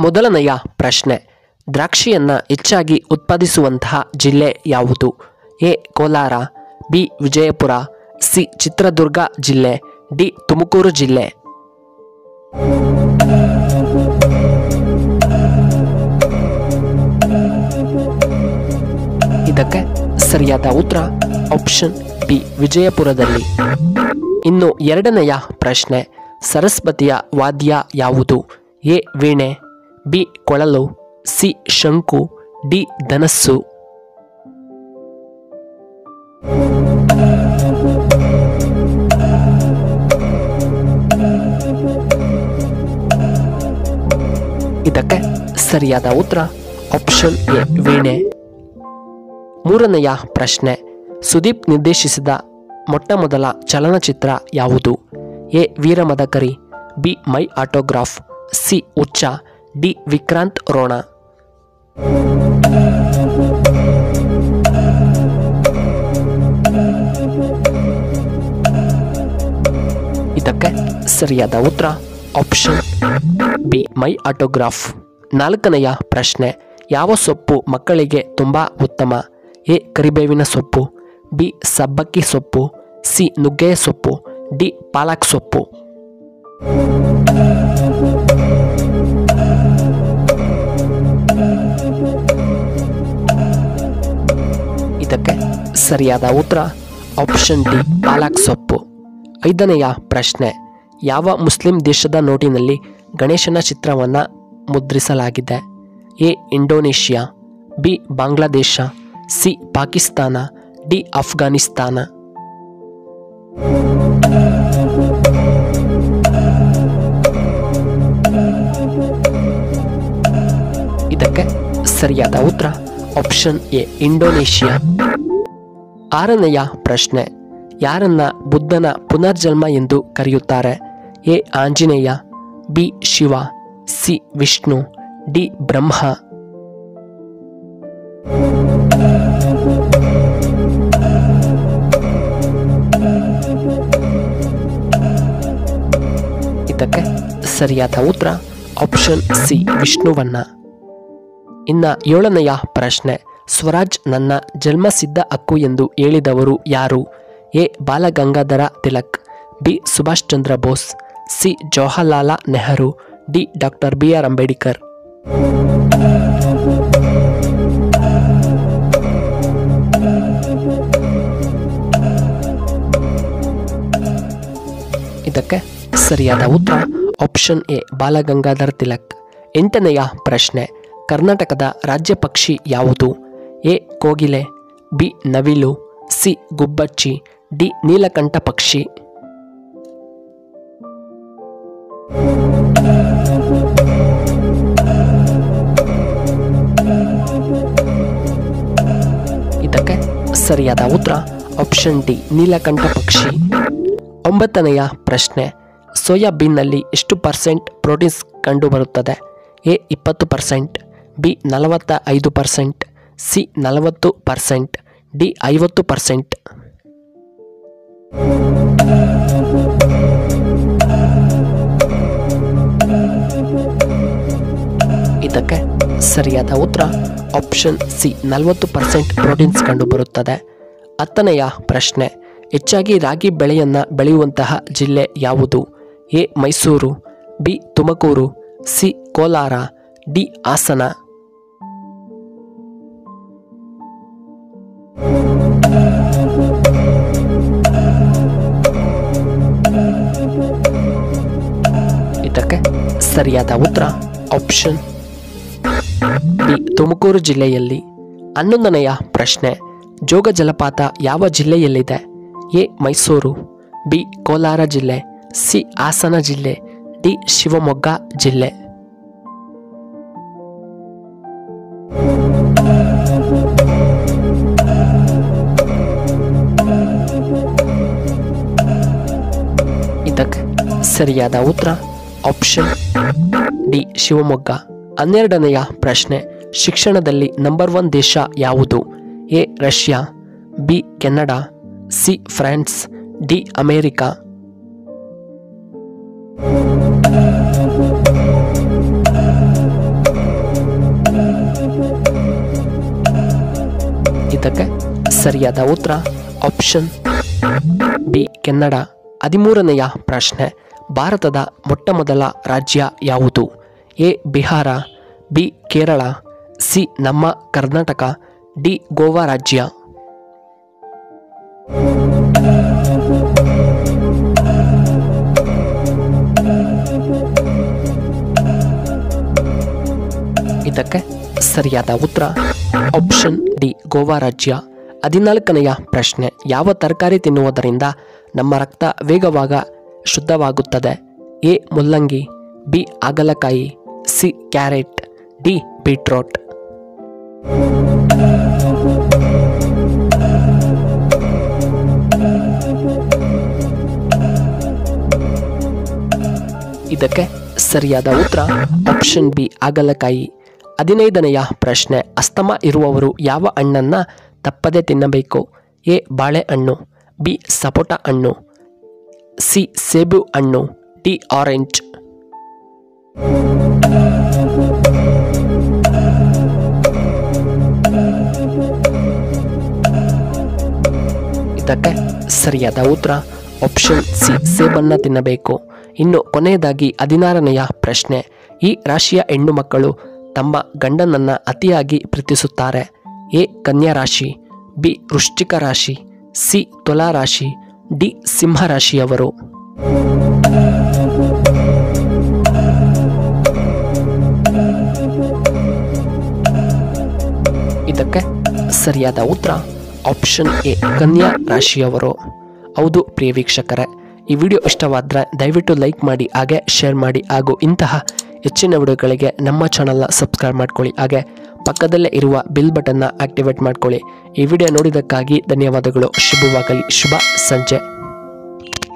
ಮೊದಲನೆಯ ಪ್ರಶ್ನೆ, ದ್ರಾಕ್ಷಿಯನ್ನು ಹೆಚ್ಚಾಗಿ ಉತ್ಪಾದಿಸುವಂತಹ ಜಿಲ್ಲೆ ಯಾವುದು? A Kolar, B Vijayapura, C Chitradurga ಜಿಲ್ಲೆ, ಡಿ ತುಮಕೂರು ಜಿಲ್ಲೆ. ಇದಕ್ಕೆ ಸರಿಯಾದ ಉತ್ತರ ಆಪ್ಷನ್ ಬಿ ವಿಜಯಪುರದಲ್ಲಿ. ಇನ್ನು ಎರಡನೆಯ ಪ್ರಶ್ನೆ, ಸರಸ್ವತಿಯ ವಾದ್ಯ ಯಾವುದು? ಎ ವೀಣೆ, ಬಿ ಕೊಳಲು, ಸಿ ಶಂಕು, ಡಿ ಧನಸ್ಸು. ಇದಕ್ಕೆ ಸರಿಯಾದ ಉತ್ತರ ಆಪ್ಷನ್ ಎ ವೀಣೆ. ಮೂರನೆಯ ಪ್ರಶ್ನೆ, ಸುದೀಪ್ ನಿರ್ದೇಶಿಸಿದ ಮೊಟ್ಟಮೊದಲ ಚಲನಚಿತ್ರ ಯಾವುದು? A Veera Madakari, be my autograph, C ಹುಚ್ಚ, ಡಿ ವಿಕ್ರಾಂತ್ ರೋಣ. ಇದಕ್ಕೆ ಸರಿಯಾದ ಉತ್ತರ ಆಪ್ಷನ್ ಬಿ ಮೈ ಆಟೋಗ್ರಾಫ್. ನಾಲ್ಕನೆಯ ಪ್ರಶ್ನೆ, ಯಾವ ಸೊಪ್ಪು ಮಕ್ಕಳಿಗೆ ತುಂಬ ಉತ್ತಮ? ಎ ಕರಿಬೇವಿನ ಸೊಪ್ಪು, ಬಿ ಸಬ್ಬಕ್ಕಿ ಸೊಪ್ಪು, ಸಿ ನುಗ್ಗೆಯ ಸೊಪ್ಪು, ಡಿ ಪಾಲಕ್ ಸೊಪ್ಪು. ಇದಕ್ಕೆ ಸರಿಯಾದ ಉತ್ತರ ಆಪ್ಷನ್ ಡಿ ಪಾಲಕ್ ಸೊಪ್ಪು. ಐದನೆಯ ಪ್ರಶ್ನೆ, ಯಾವ ಮುಸ್ಲಿಂ ದೇಶದ ನೋಟಿನಲ್ಲಿ ಗಣೇಶನ ಚಿತ್ರವನ್ನು ಮುದ್ರಿಸಲಾಗಿದೆ? A Indonesia, B Bangladesh, C Pakistan, D Afghanistan. ಇದಕ್ಕೆ ಸರಿಯಾದ ಉತ್ತರ ಆಪ್ಷನ್ ಎ ಇಂಡೋನೇಷ್ಯಾ. ಆರನೆಯ ಪ್ರಶ್ನೆ, ಯಾರನ್ನ ಬುದ್ಧನ ಪುನರ್ಜನ್ಮ ಎಂದು ಕರೆಯುತ್ತಾರೆ? A Anjaneya, B Shiva, C Vishnu, D Brahma. ಇದಕ್ಕೆ ಸರಿಯಾದ ಉತ್ತರ ಆಪ್ಷನ್ ಸಿ ವಿಷ್ಣುವನ್ನ. ಇನ್ನ ಏಳನೆಯ ಪ್ರಶ್ನೆ, ಸ್ವರಾಜ್ ನನ್ನ ಜನ್ಮಸಿದ್ಧ ಹಕ್ಕು ಎಂದು ಹೇಳಿದವರು ಯಾರು? A Balagangadhar Tilak, B Subhash Chandra Bose, C Jawaharlal Nehru, D doctor B R Ambedkar. ಇದಕ್ಕೆ ಸರಿಯಾದ ಉತ್ತರ ಆಪ್ಷನ್ ಎ ಬಾಲಗಂಗಾಧರ ತಿಲಕ್. ಎಂಟನೆಯ ಪ್ರಶ್ನೆ, ಕರ್ನಾಟಕದ ರಾಜ್ಯ ಪಕ್ಷಿ ಯಾವುದು? ಎ ಕೋಗಿಲೆ, ಬಿ ನವಿಲು, ಸಿ ಗುಬ್ಬಚ್ಚಿ, ಡಿ ನೀಲಕಂಠ ಪಕ್ಷಿ. ಇದಕ್ಕೆ ಸರಿಯಾದ ಉತ್ತರ ಆಪ್ಷನ್ ಡಿ ನೀಲಕಂಠ ಪಕ್ಷಿ. ಒಂಬತ್ತನೆಯ ಪ್ರಶ್ನೆ, ಸೋಯಾಬೀನ್ನಲ್ಲಿ ಎಷ್ಟು ಪರ್ಸೆಂಟ್ ಪ್ರೋಟೀನ್ಸ್ ಕಂಡುಬರುತ್ತದೆ? A 20%, B 45%, C 40%, D 50%. ಇದಕ್ಕೆ ಸರಿಯಾದ ಉತ್ತರ ಆಪ್ಷನ್ ಸಿ 40% ಪ್ರೋಟೀನ್ಸ್ ಕಂಡುಬರುತ್ತದೆ. ಹತ್ತನೆಯ ಪ್ರಶ್ನೆ, ಹೆಚ್ಚಾಗಿ ರಾಗಿ ಬೆಳೆಯನ್ನು ಬೆಳೆಯುವಂತಹ ಜಿಲ್ಲೆ ಯಾವುದು? A Mysuru, B Tumakuru, C Kolar, D Hassan. ಇದಕ್ಕೆ ಸರಿಯಾದ ಉತ್ತರ ಆಪ್ಷನ್ ಬಿ ತುಮಕೂರು ಜಿಲ್ಲೆಯಲ್ಲಿ. 11ನೆಯ ಪ್ರಶ್ನೆ, ಜೋಗ ಜಲಪಾತ ಯಾವ ಜಿಲ್ಲೆಯಲ್ಲಿದೆ? ಎ ಮೈಸೂರು, ಬಿ ಕೋಲಾರ ಜಿಲ್ಲೆ, ಸಿ ಹಾಸನ ಜಿಲ್ಲೆ, ಡಿ ಶಿವಮೊಗ್ಗ ಜಿಲ್ಲೆ. ಇದಕ್ಕೆ ಸರಿಯಾದ ಉತ್ತರ ಆಪ್ಷನ್ ಡಿ ಶಿವಮೊಗ್ಗ. 12ನೆಯ ಪ್ರಶ್ನೆ, ಶಿಕ್ಷಣದಲ್ಲಿ ನಂಬರ್ 1 ದೇಶ ಯಾವುದು? A Russia, B Canada, C France, D America. ಇದಕ್ಕೆ ಸರಿಯಾದ ಉತ್ತರ ಆಪ್ಷನ್ ಬಿ ಕೆನಡಾ. 13ನೆಯ ಪ್ರಶ್ನೆ, ಭಾರತದ ಮೊಟ್ಟಮೊದಲ ರಾಜ್ಯ ಯಾವುದು? A Bihar, B Kerala, C ನಮ್ಮ ಕರ್ನಾಟಕ, ಡಿ ಗೋವಾ ರಾಜ್ಯ. ಇದಕ್ಕೆ ಸರಿಯಾದ ಉತ್ತರ ಆಪ್ಷನ್ ಡಿ ಗೋವಾ ರಾಜ್ಯ. 14ನೆಯ ಪ್ರಶ್ನೆ, ಯಾವ ತರಕಾರಿ ತಿನ್ನುವುದರಿಂದ ನಮ್ಮ ರಕ್ತ ವೇಗವಾಗ ಶುದ್ಧವಾಗುತ್ತದೆ? ಎ ಮುಲ್ಲಂಗಿ, ಬಿ ಹಾಗಲಕಾಯಿ, ಸಿ ಕ್ಯಾರೆಟ್, ಡಿ ಬೀಟ್ರೋಟ್. ಇದಕ್ಕೆ ಸರಿಯಾದ ಉತ್ತರ ಆಪ್ಷನ್ ಬಿ ಹಾಗಲಕಾಯಿ. 15ನೆಯ ಪ್ರಶ್ನೆ, ಅಸ್ತಮಾ ಇರುವವರು ಯಾವ ಹಣ್ಣನ್ನು ತಪ್ಪದೆ ತಿನ್ನಬೇಕು? ಎ ಬಾಳೆಹಣ್ಣು, ಬಿ ಸಪೋಟ ಹಣ್ಣು, ಸಿ ಸೇಬು ಹಣ್ಣು, ಡಿ ಆರೆಂಜ್. ಇದಕ್ಕೆ ಸರಿಯಾದ ಉತ್ತರ ಆಪ್ಷನ್ ಸಿ ಸೇಬನ್ನು ತಿನ್ನಬೇಕು. ಇನ್ನು ಕೊನೆಯದಾಗಿ 16ನೆಯ ಪ್ರಶ್ನೆ, ಈ ರಾಶಿಯ ಹೆಣ್ಣು ಮಕ್ಕಳು ತಮ್ಮ ಗಂಡನನ್ನು ಅತಿಯಾಗಿ ಪ್ರೀತಿಸುತ್ತಾರೆ. ಎ ಕನ್ಯಾ ರಾಶಿ, ಬಿ ವೃಶ್ಚಿಕ ರಾಶಿ, ಸಿ ತುಲಾ ರಾಶಿ, ಡಿ ಸಿಂಹ ರಾಶಿಯವರು. ಇದಕ್ಕೆ ಸರಿಯಾದ ಉತ್ತರ ಆಪ್ಷನ್ ಎ ಕನ್ಯಾ ರಾಶಿಯವರು. ಹೌದು ಪ್ರಿಯ ವೀಕ್ಷಕರೇ, ಈ ವಿಡಿಯೋ ಇಷ್ಟವಾದರೆ ದಯವಿಟ್ಟು ಲೈಕ್ ಮಾಡಿ, ಹಾಗೆ ಶೇರ್ ಮಾಡಿ, ಹಾಗೂ ಇಂತಹ ಹೆಚ್ಚಿನ ವಿಡಿಯೋಗಳಿಗೆ ನಮ್ಮ ಚಾನಲ್ನ ಸಬ್ಸ್ಕ್ರೈಬ್ ಮಾಡ್ಕೊಳ್ಳಿ, ಹಾಗೆ ಪಕ್ಕದಲ್ಲೇ ಇರುವ ಬೆಲ್ ಬಟನ್ನ ಆಕ್ಟಿವೇಟ್ ಮಾಡ್ಕೊಳ್ಳಿ. ಈ ವಿಡಿಯೋ ನೋಡಿದ್ದಕ್ಕಾಗಿ ಧನ್ಯವಾದಗಳು. ಶುಭವಾಗಲಿ. ಶುಭ ಸಂಜೆ.